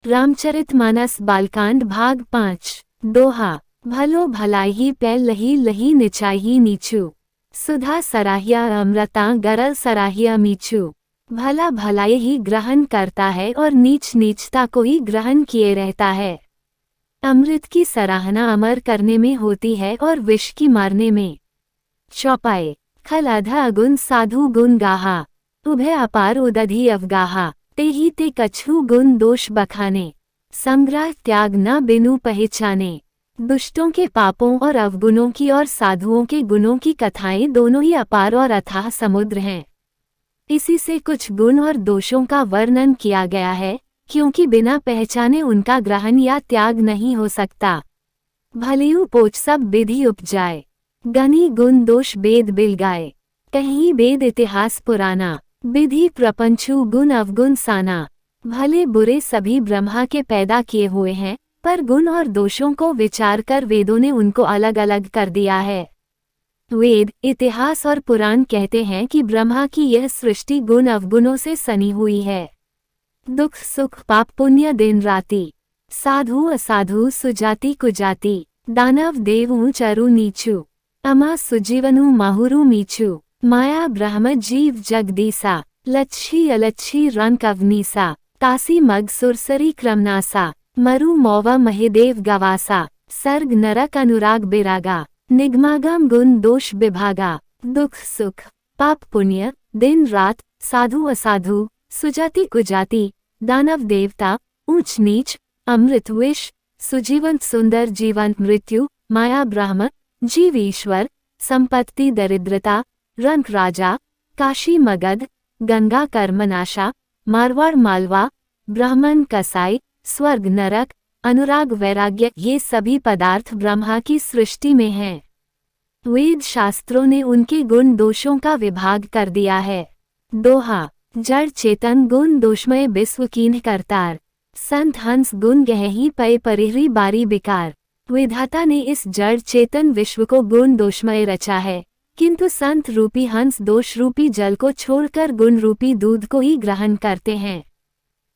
रामचरितमानस बालकांड भाग 5। दोहा। भलो भलाई पैल लही लही निचाही नीचू। सुधा सराहिया अमृता गरल सराहिया मीचू। भला भलाई ही ग्रहण करता है और नीच नीचता को ही ग्रहण किए रहता है। अमृत की सराहना अमर करने में होती है और विष की मारने में। चौपाए। खल अधा अगुण साधु गुण गाहा। उभय अपार उदधि अवगाहा। तेहि ते कछु गुण दोष बखाने। संग्रह त्याग न बिनु पहचाने। दुष्टों के पापों और अवगुणों की और साधुओं के गुणों की कथाएं दोनों ही अपार और अथाह समुद्र हैं। इसी से कुछ गुण और दोषों का वर्णन किया गया है, क्योंकि बिना पहचाने उनका ग्रहण या त्याग नहीं हो सकता। भलियु पोच सब विधि उपजाए। गनि गुण दोष वेद बिलगाए। कहीं वेद इतिहास पुराना। विधि प्रपंचु गुण अवगुण साना। भले बुरे सभी ब्रह्मा के पैदा किए हुए हैं, पर गुण और दोषों को विचार कर वेदों ने उनको अलग अलग कर दिया है। वेद, इतिहास और पुराण कहते हैं कि ब्रह्मा की यह सृष्टि गुण अवगुणों से सनी हुई है। दुख सुख पाप पुण्य दिन राति। साधु असाधु सुजाति कुजाति। दानव देव ऊंच अरु नीचू। अमा सुजीवनु माहुरु मीचू। माया ब्रह्म जीव जगदीसा। लच्छी अलच्छी रंक अवनीसा। तासी मग सुरसरी क्रमनासा। मरु मौवा महेदेव गवासा। सर्ग नरक अनुराग बिरागा। निगमागम गुण दोष विभागा। दुख सुख पाप पुण्य दिन रात। साधु असाधु सुजाति कुजाति। दानव देवता ऊंच नीच। अमृत विष। सुजीवन सुंदर जीवन मृत्यु। माया ब्रह्म जीव ईश्वर। संपत्ति दरिद्रता। रंक राजा। काशी मगध। गंगा कर्मनाशा। मारवाड़ मालवा। ब्राह्मण कसाई। स्वर्ग नरक। अनुराग वैराग्य, ये सभी पदार्थ ब्रह्मा की सृष्टि में हैं। वेद शास्त्रों ने उनके गुण दोषों का विभाग कर दिया है। दोहा। जड़ चेतन गुण दोषमय विश्व कीन्ह करतार। संत हंस गुण गहही पय परिहरी बारी बिकार। विधाता ने इस जड़ चेतन विश्व को गुण दोषमय रचा है, किंतु संत रूपी हंस दोष रूपी जल को छोड़कर गुण रूपी दूध को ही ग्रहण करते हैं।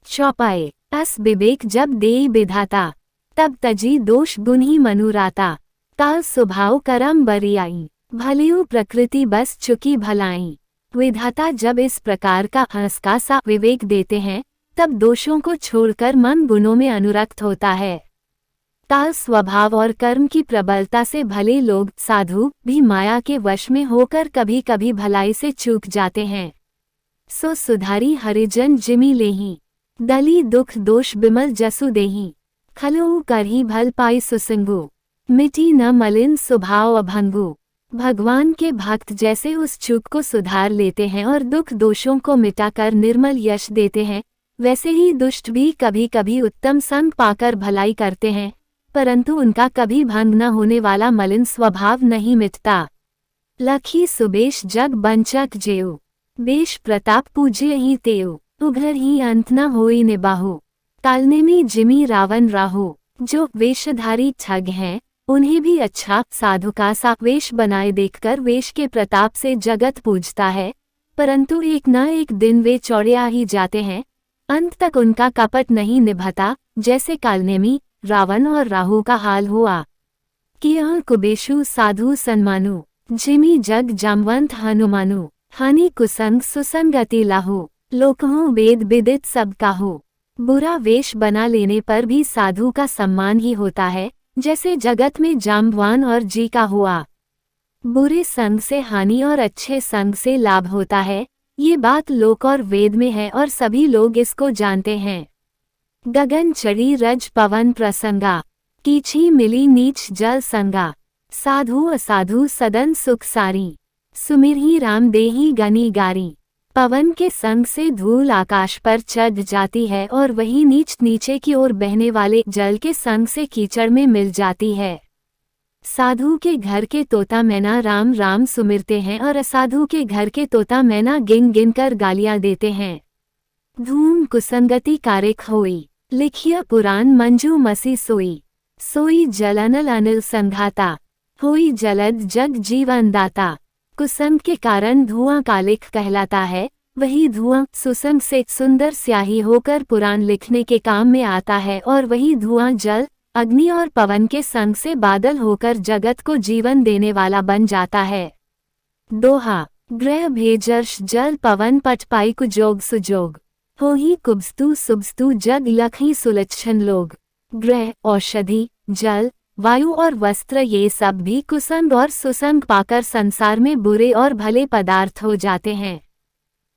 चौपाए। अस विवेक जब देई विधाता। तब तजी दोष गुण ही मनुराता। ताल स्वभाव करम बरियाई। भलियु प्रकृति बस चुकी भलाई। विधाता जब इस प्रकार का हंस का सा विवेक देते हैं, तब दोषों को छोड़कर मन गुणों में अनुरक्त होता है। ताल स्वभाव और कर्म की प्रबलता से भले लोग साधु भी माया के वश में होकर कभी कभी भलाई से चूक जाते हैं। सो सुधारी हरिजन जिमि लेही। दली दुख दोष बिमल जसु देही। खलऊ करही भल पाई सुसिंगु। मिटी न मलिन स्वभाव अभंगु। भगवान के भक्त जैसे उस चूक को सुधार लेते हैं और दुख दोषों को मिटाकर निर्मल यश देते हैं, वैसे ही दुष्ट भी कभी कभी उत्तम संग पाकर भलाई करते हैं, परंतु उनका कभी भंग न होने वाला मलिन स्वभाव नहीं मिटता। लखी सुबेश जग बंचक जेऊ। बेश प्रताप पूज्य ही तेऊ। उघर ही अंत न होई निबाहु। तालने में जिमी रावण राहु। जो वेशधारी ठग हैं, उन्हें भी अच्छा साधु का सा वेश बनाए देखकर वेश के प्रताप से जगत पूजता है, परंतु एक न एक दिन वे चौड़िया ही जाते हैं। अंत तक उनका कपट नहीं निभता, जैसे कालनेमी रावण और राहु का हाल हुआ। किया कुबेशु साधु सन्मानु। जिमी जग जामवंत हनुमानु। हानि कुसंग सुसंगति लाहु। लोकहु वेद विदित सब काहू। बुरा वेश बना लेने पर भी साधु का सम्मान ही होता है, जैसे जगत में जाम्बवान और जी का हुआ। बुरे संग से हानि और अच्छे संग से लाभ होता है, ये बात लोक और वेद में है और सभी लोग इसको जानते हैं। गगन चढ़ी रज पवन प्रसंगा। कीछी मिली नीच जल संगा। साधु असाधु सदन सुख सारी। सुमिरहि राम देहि गनी गारी। पवन के संग से धूल आकाश पर चढ़ जाती है और वही नीच नीचे की ओर बहने वाले जल के संग से कीचड़ में मिल जाती है। साधु के घर के तोता मैना राम राम सुमिरते हैं और असाधु के घर के तोता मैना गिन गिन कर गालियां देते हैं। धूम कुसंगति कारिक होई। लिखिया पुराण मंजू मसी सोई। सोई जल अनल अनिल संघाता। होई जलद जग जीवन दाता। कुसंग के कारण धुआं कालिक कहलाता है, वही धुआं सुसंग से सुंदर स्याही होकर पुराण लिखने के काम में आता है, और वही धुआं जल, अग्नि और पवन के संग से बादल होकर जगत को जीवन देने वाला बन जाता है। दोहा। ग्रह भेजर्ष जल पवन पट पाई कुजोग सुजोग, हो ही कुबस्तु सुबस्तु जग लखी सुलक्षण लोग। ग्रह, औषधि, जल, वायु और वस्त्र ये सब भी कुसंग और सुसंग पाकर संसार में बुरे और भले पदार्थ हो जाते हैं।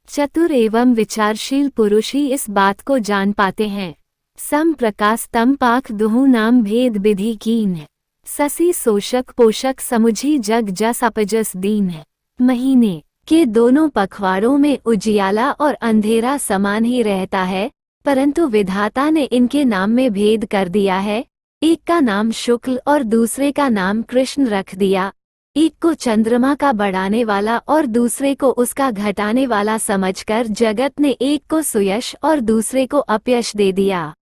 चतुर एवं विचारशील पुरुष ही इस बात को जान पाते हैं। सम प्रकाश तम पाख दुहु नाम भेद विधि कीन है, ससी शोषक पोषक समुझी जग जस अपजस दीन है। महीने के दोनों पखवाड़ों में उजियाला और अंधेरा समान ही रहता है, परंतु विधाता ने इनके नाम में भेद कर दिया है। एक का नाम शुक्ल और दूसरे का नाम कृष्ण रख दिया। एक को चंद्रमा का बढ़ाने वाला और दूसरे को उसका घटाने वाला समझकर जगत ने एक को सुयश और दूसरे को अपयश दे दिया।